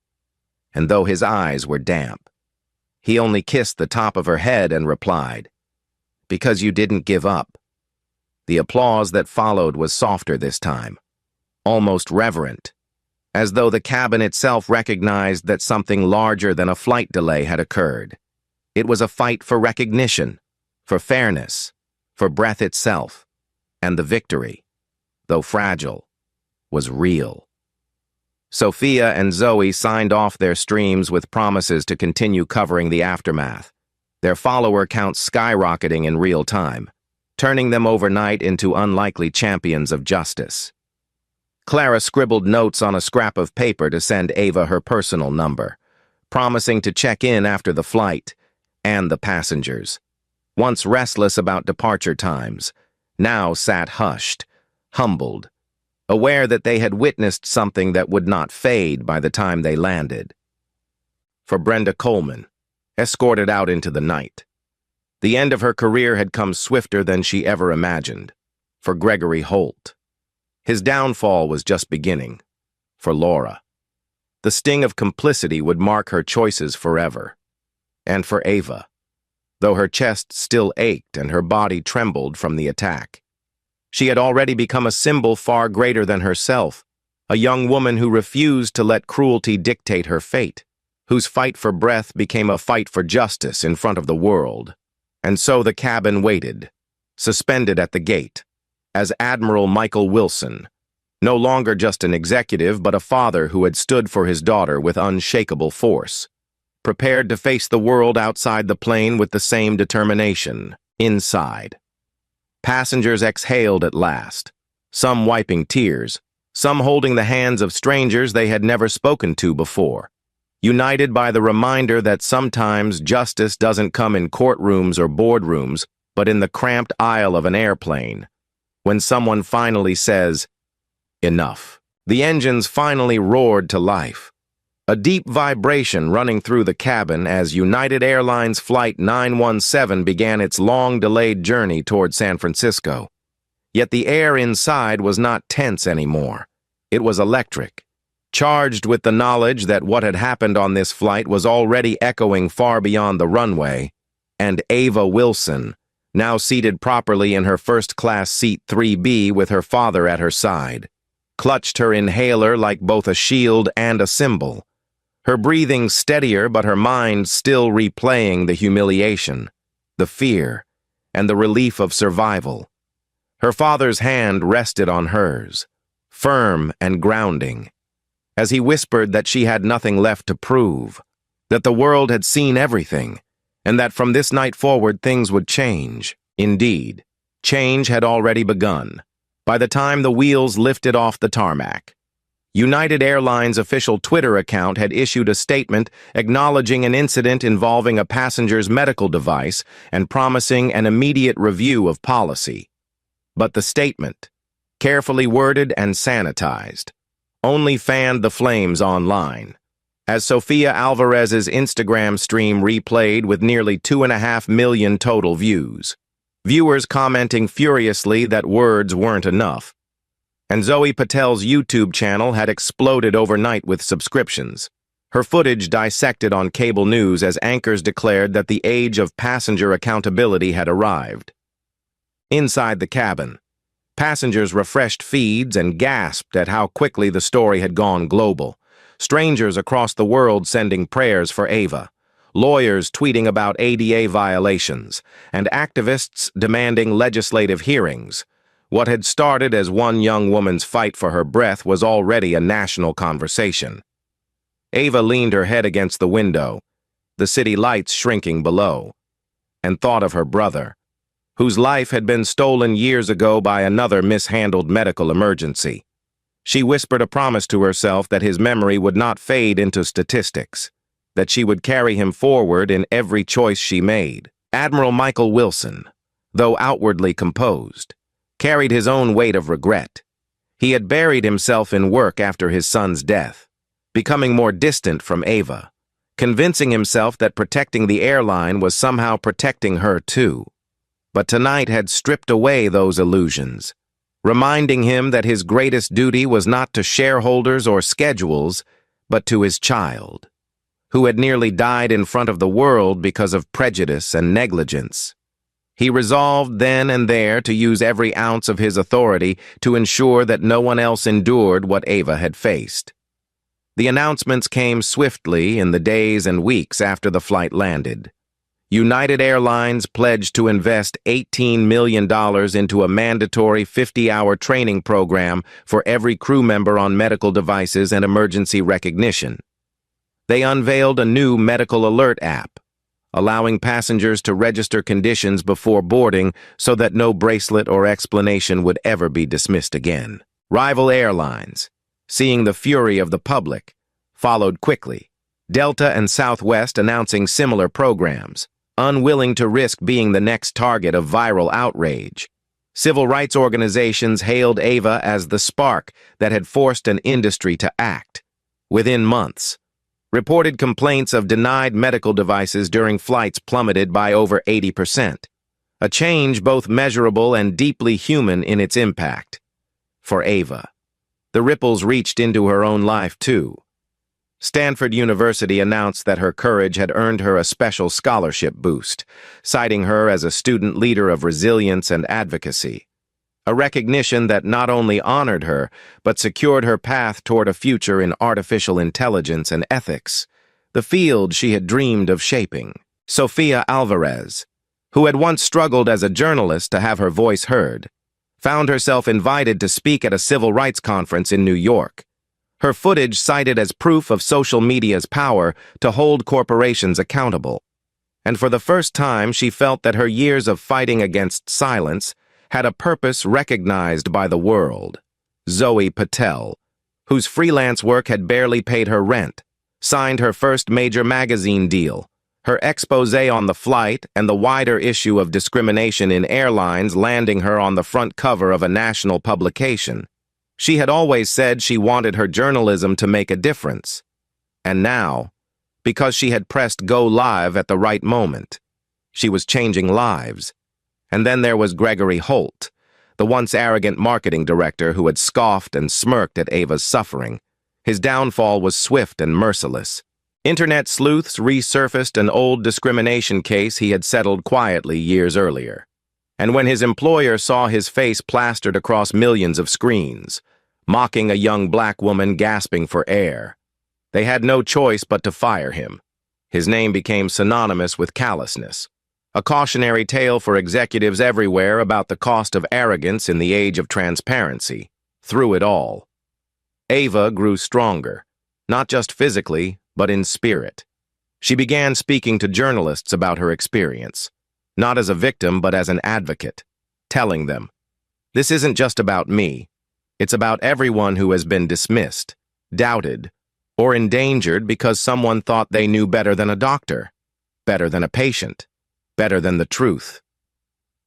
And though his eyes were damp, he only kissed the top of her head and replied, "Because you didn't give up." The applause that followed was softer this time, almost reverent, as though the cabin itself recognized that something larger than a flight delay had occurred. It was a fight for recognition, for fairness, for breath itself, and the victory, though fragile, was real. Sophia and Zoe signed off their streams with promises to continue covering the aftermath, their follower counts skyrocketing in real time, turning them overnight into unlikely champions of justice. Clara scribbled notes on a scrap of paper to send Ava her personal number, promising to check in after the flight and the passengers. Once restless about departure times, now sat hushed, humbled, aware that they had witnessed something that would not fade by the time they landed. For Brenda Coleman, escorted out into the night, the end of her career had come swifter than she ever imagined. For Gregory Holt, his downfall was just beginning. For Laura, the sting of complicity would mark her choices forever. And for Ava, though her chest still ached and her body trembled from the attack, she had already become a symbol far greater than herself, a young woman who refused to let cruelty dictate her fate, whose fight for breath became a fight for justice in front of the world. And so the cabin waited, suspended at the gate, as Admiral Michael Wilson, no longer just an executive but a father who had stood for his daughter with unshakable force, prepared to face the world outside the plane with the same determination. Inside, passengers exhaled at last, some wiping tears, some holding the hands of strangers they had never spoken to before, united by the reminder that sometimes justice doesn't come in courtrooms or boardrooms, but in the cramped aisle of an airplane. When someone finally says, "Enough," the engines finally roared to life. A deep vibration running through the cabin as United Airlines Flight 917 began its long-delayed journey toward San Francisco. Yet the air inside was not tense anymore. It was electric, charged with the knowledge that what had happened on this flight was already echoing far beyond the runway, and Ava Wilson, now seated properly in her first-class seat 3B with her father at her side, clutched her inhaler like both a shield and a symbol, her breathing steadier but her mind still replaying the humiliation, the fear, and the relief of survival. Her father's hand rested on hers, firm and grounding, as he whispered that she had nothing left to prove, that the world had seen everything, and that from this night forward things would change. Indeed, change had already begun. By the time the wheels lifted off the tarmac, United Airlines' official Twitter account had issued a statement acknowledging an incident involving a passenger's medical device and promising an immediate review of policy. But the statement, carefully worded and sanitized, only fanned the flames online, as Sofia Alvarez's Instagram stream replayed with nearly 2.5 million total views, viewers commenting furiously that words weren't enough. And Zoe Patel's YouTube channel had exploded overnight with subscriptions, her footage dissected on cable news as anchors declared that the age of passenger accountability had arrived. Inside the cabin, passengers refreshed feeds and gasped at how quickly the story had gone global, strangers across the world sending prayers for Ava, lawyers tweeting about ADA violations, and activists demanding legislative hearings. What had started as one young woman's fight for her breath was already a national conversation. Ava leaned her head against the window, the city lights shrinking below, and thought of her brother, whose life had been stolen years ago by another mishandled medical emergency. She whispered a promise to herself that his memory would not fade into statistics, that she would carry him forward in every choice she made. Admiral Michael Wilson, though outwardly composed, carried his own weight of regret. He had buried himself in work after his son's death, becoming more distant from Ava, convincing himself that protecting the airline was somehow protecting her too. But tonight had stripped away those illusions, reminding him that his greatest duty was not to shareholders or schedules, but to his child, who had nearly died in front of the world because of prejudice and negligence. He resolved then and there to use every ounce of his authority to ensure that no one else endured what Ava had faced. The announcements came swiftly in the days and weeks after the flight landed. United Airlines pledged to invest $18 million into a mandatory 50-hour training program for every crew member on medical devices and emergency recognition. They unveiled a new medical alert app, allowing passengers to register conditions before boarding so that no bracelet or explanation would ever be dismissed again. Rival airlines, seeing the fury of the public, followed quickly, Delta and Southwest announcing similar programs, unwilling to risk being the next target of viral outrage. Civil rights organizations hailed Ava as the spark that had forced an industry to act. Within months, reported complaints of denied medical devices during flights plummeted by over 80%, a change both measurable and deeply human in its impact. For Ava, the ripples reached into her own life too. Stanford University announced that her courage had earned her a special scholarship boost, citing her as a student leader of resilience and advocacy, a recognition that not only honored her, but secured her path toward a future in artificial intelligence and ethics, the field she had dreamed of shaping. Sofia Alvarez, who had once struggled as a journalist to have her voice heard, found herself invited to speak at a civil rights conference in New York. Her footage cited as proof of social media's power to hold corporations accountable. And for the first time, she felt that her years of fighting against silence had a purpose recognized by the world. Zoe Patel, whose freelance work had barely paid her rent, signed her first major magazine deal. Her exposé on the flight and the wider issue of discrimination in airlines landing her on the front cover of a national publication. She had always said she wanted her journalism to make a difference. And now, because she had pressed go live at the right moment, she was changing lives. And then there was Gregory Holt, the once arrogant marketing director who had scoffed and smirked at Ava's suffering. His downfall was swift and merciless. Internet sleuths resurfaced an old discrimination case he had settled quietly years earlier. And when his employer saw his face plastered across millions of screens, mocking a young black woman gasping for air, they had no choice but to fire him. His name became synonymous with callousness, a cautionary tale for executives everywhere about the cost of arrogance in the age of transparency. Through it all, Ava grew stronger, not just physically, but in spirit. She began speaking to journalists about her experience, not as a victim, but as an advocate, telling them, "This isn't just about me. It's about everyone who has been dismissed, doubted, or endangered because someone thought they knew better than a doctor, better than a patient, better than the truth."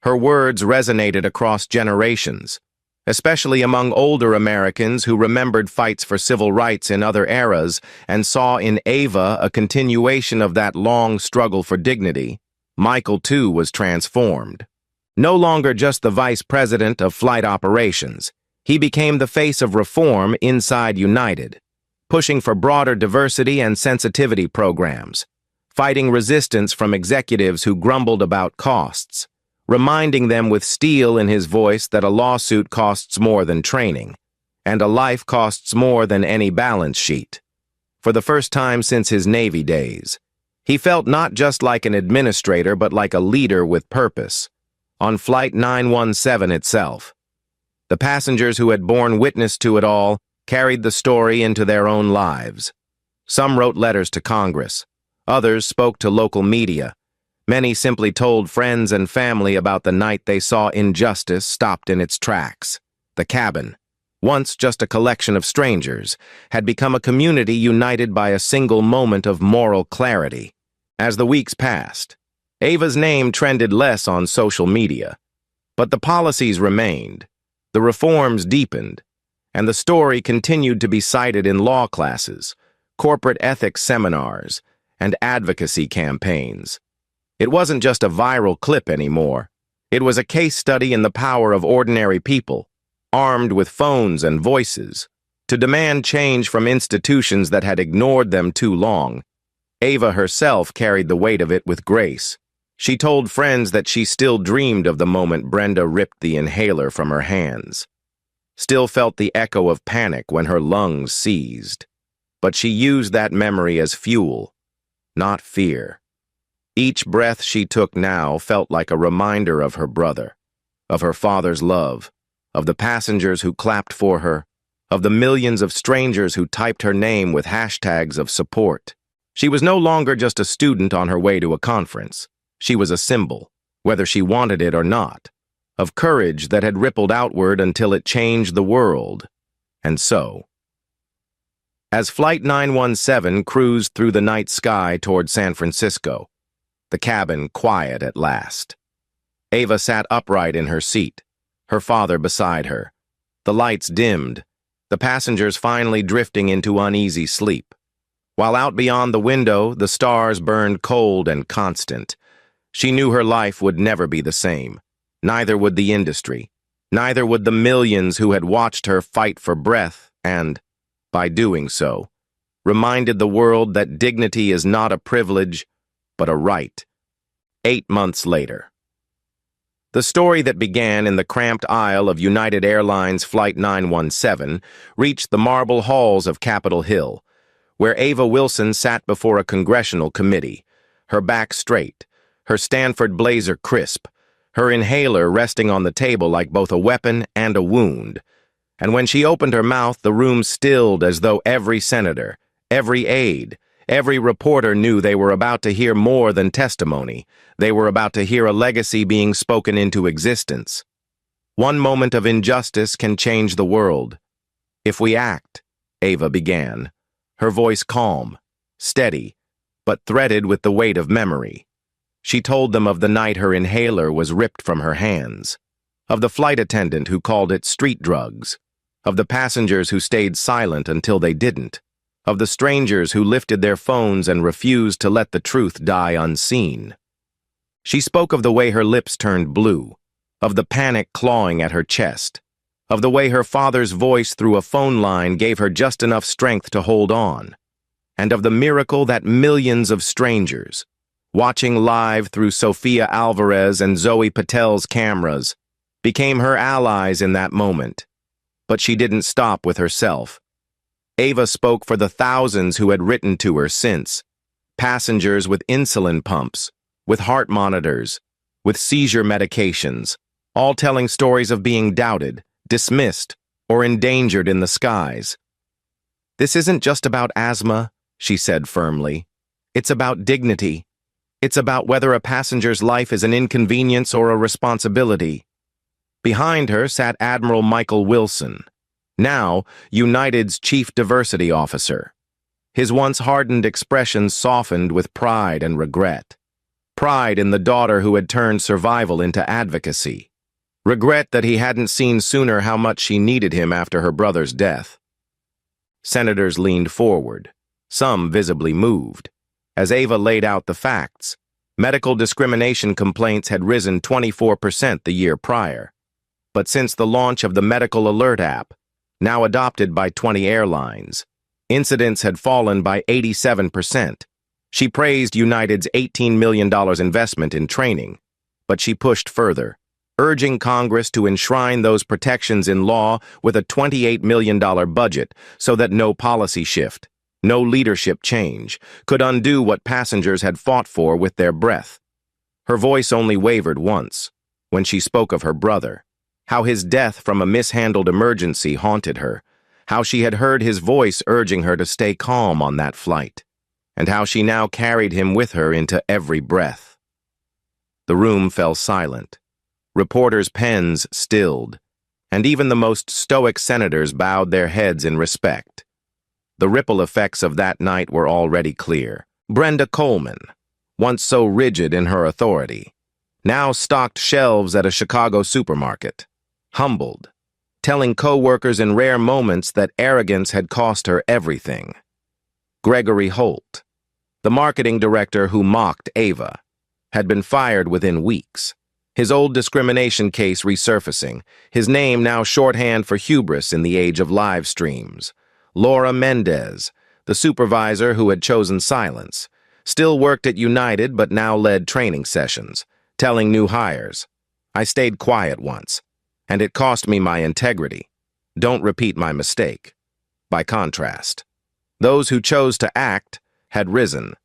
Her words resonated across generations, especially among older Americans who remembered fights for civil rights in other eras and saw in Ava a continuation of that long struggle for dignity. Michael, too, was transformed. No longer just the vice president of flight operations, he became the face of reform inside United, pushing for broader diversity and sensitivity programs, fighting resistance from executives who grumbled about costs, reminding them with steel in his voice that a lawsuit costs more than training, and a life costs more than any balance sheet. For the first time since his Navy days, he felt not just like an administrator but like a leader with purpose. On Flight 917 itself, the passengers who had borne witness to it all carried the story into their own lives. Some wrote letters to Congress. Others spoke to local media. Many simply told friends and family about the night they saw injustice stopped in its tracks. The cabin, once just a collection of strangers, had become a community united by a single moment of moral clarity. As the weeks passed, Ava's name trended less on social media, but the policies remained, the reforms deepened, and the story continued to be cited in law classes, corporate ethics seminars, and advocacy campaigns. It wasn't just a viral clip anymore. It was a case study in the power of ordinary people, armed with phones and voices, to demand change from institutions that had ignored them too long. Ava herself carried the weight of it with grace. She told friends that she still dreamed of the moment Brenda ripped the inhaler from her hands, still felt the echo of panic when her lungs seized. But she used that memory as fuel, not fear. Each breath she took now felt like a reminder of her brother, of her father's love, of the passengers who clapped for her, of the millions of strangers who typed her name with hashtags of support. She was no longer just a student on her way to a conference. She was a symbol, whether she wanted it or not, of courage that had rippled outward until it changed the world. And so, as Flight 917 cruised through the night sky toward San Francisco, the cabin quiet at last. Ava sat upright in her seat, her father beside her. The lights dimmed, the passengers finally drifting into uneasy sleep. While out beyond the window, the stars burned cold and constant. She knew her life would never be the same. Neither would the industry. Neither would the millions who had watched her fight for breath and, by doing so, reminded the world that dignity is not a privilege, but a right. 8 months later. The story that began in the cramped aisle of United Airlines Flight 917 reached the marble halls of Capitol Hill, where Ava Wilson sat before a congressional committee, her back straight, her Stanford blazer crisp, her inhaler resting on the table like both a weapon and a wound. And when she opened her mouth, the room stilled as though every senator, every aide, every reporter knew they were about to hear more than testimony. They were about to hear a legacy being spoken into existence. One moment of injustice can change the world. If we act, Ava began, her voice calm, steady, but threaded with the weight of memory. She told them of the night her inhaler was ripped from her hands, of the flight attendant who called it street drugs, of the passengers who stayed silent until they didn't, of the strangers who lifted their phones and refused to let the truth die unseen. She spoke of the way her lips turned blue, of the panic clawing at her chest, of the way her father's voice through a phone line gave her just enough strength to hold on, and of the miracle that millions of strangers, watching live through Sofia Alvarez and Zoe Patel's cameras, became her allies in that moment. But she didn't stop with herself. Ava spoke for the thousands who had written to her since, passengers with insulin pumps, with heart monitors, with seizure medications, all telling stories of being doubted, dismissed, or endangered in the skies. "This isn't just about asthma," she said firmly. "It's about dignity. It's about whether a passenger's life is an inconvenience or a responsibility." Behind her sat Admiral Michael Wilson, now United's Chief Diversity Officer. His once hardened expression softened with pride and regret. Pride in the daughter who had turned survival into advocacy. Regret that he hadn't seen sooner how much she needed him after her brother's death. Senators leaned forward, some visibly moved. As Ava laid out the facts, medical discrimination complaints had risen 24% the year prior. But since the launch of the Medical Alert app, now adopted by 20 airlines, incidents had fallen by 87%. She praised United's $18 million investment in training, but she pushed further, urging Congress to enshrine those protections in law with a $28 million budget so that no policy shift, no leadership change, could undo what passengers had fought for with their breath. Her voice only wavered once, when she spoke of her brother, how his death from a mishandled emergency haunted her, how she had heard his voice urging her to stay calm on that flight, and how she now carried him with her into every breath. The room fell silent. Reporters' pens stilled, and even the most stoic senators bowed their heads in respect. The ripple effects of that night were already clear. Brenda Coleman, once so rigid in her authority, now stocked shelves at a Chicago supermarket, humbled, telling co-workers in rare moments that arrogance had cost her everything. Gregory Holt, the marketing director who mocked Ava, had been fired within weeks, his old discrimination case resurfacing, his name now shorthand for hubris in the age of live streams. Laura Mendez, the supervisor who had chosen silence, Still worked at United, but now led training sessions, telling new hires. I stayed quiet once, and it cost me my integrity. Don't repeat my mistake. By contrast, those who chose to act had risen.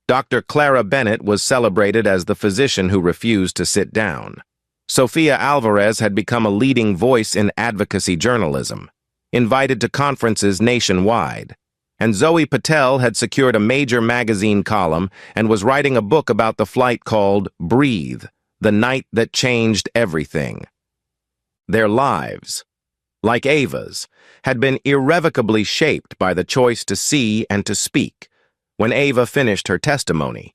Dr. Clara Bennett was celebrated as the physician who refused to sit down. Sofia Alvarez had become a leading voice in advocacy journalism, invited to conferences nationwide. And Zoe Patel had secured a major magazine column and was writing a book about the flight called Breathe, the Night That Changed Everything. Their lives, like Ava's, had been irrevocably shaped by the choice to see and to speak. When Ava finished her testimony,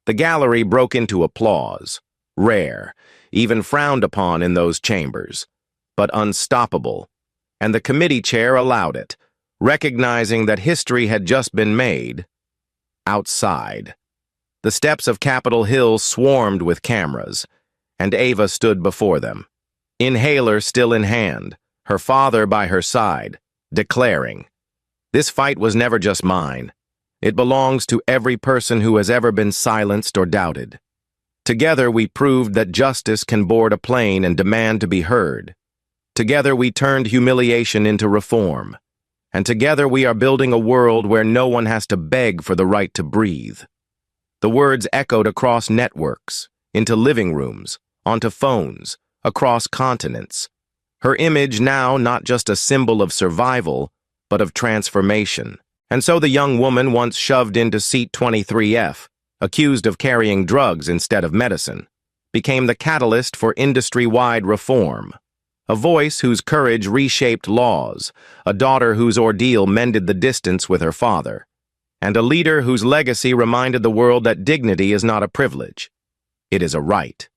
the gallery broke into applause, rare, even frowned upon in those chambers, but unstoppable, and the committee chair allowed it, recognizing that history had just been made outside. The steps of Capitol Hill swarmed with cameras, and Ava stood before them, inhaler still in hand, her father by her side, declaring, "This fight was never just mine. It belongs to every person who has ever been silenced or doubted. Together we proved that justice can board a plane and demand to be heard. Together we turned humiliation into reform. And together we are building a world where no one has to beg for the right to breathe." The words echoed across networks, into living rooms, onto phones, across continents. Her image now not just a symbol of survival, but of transformation. And so the young woman once shoved into seat 23F, accused of carrying drugs instead of medicine, became the catalyst for industry-wide reform. A voice whose courage reshaped laws, a daughter whose ordeal mended the distance with her father, and a leader whose legacy reminded the world that dignity is not a privilege. It is a right.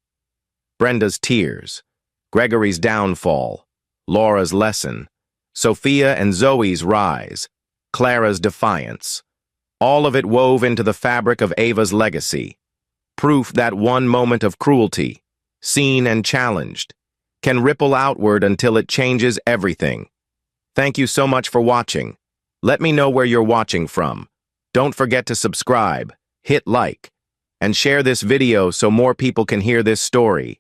Brenda's tears, Gregory's downfall, Laura's lesson, Sophia and Zoe's rise, Clara's defiance, all of it wove into the fabric of Ava's legacy. Proof that one moment of cruelty, seen and challenged, can ripple outward until it changes everything. Thank you so much for watching. Let me know where you're watching from. Don't forget to subscribe, hit like, and share this video so more people can hear this story.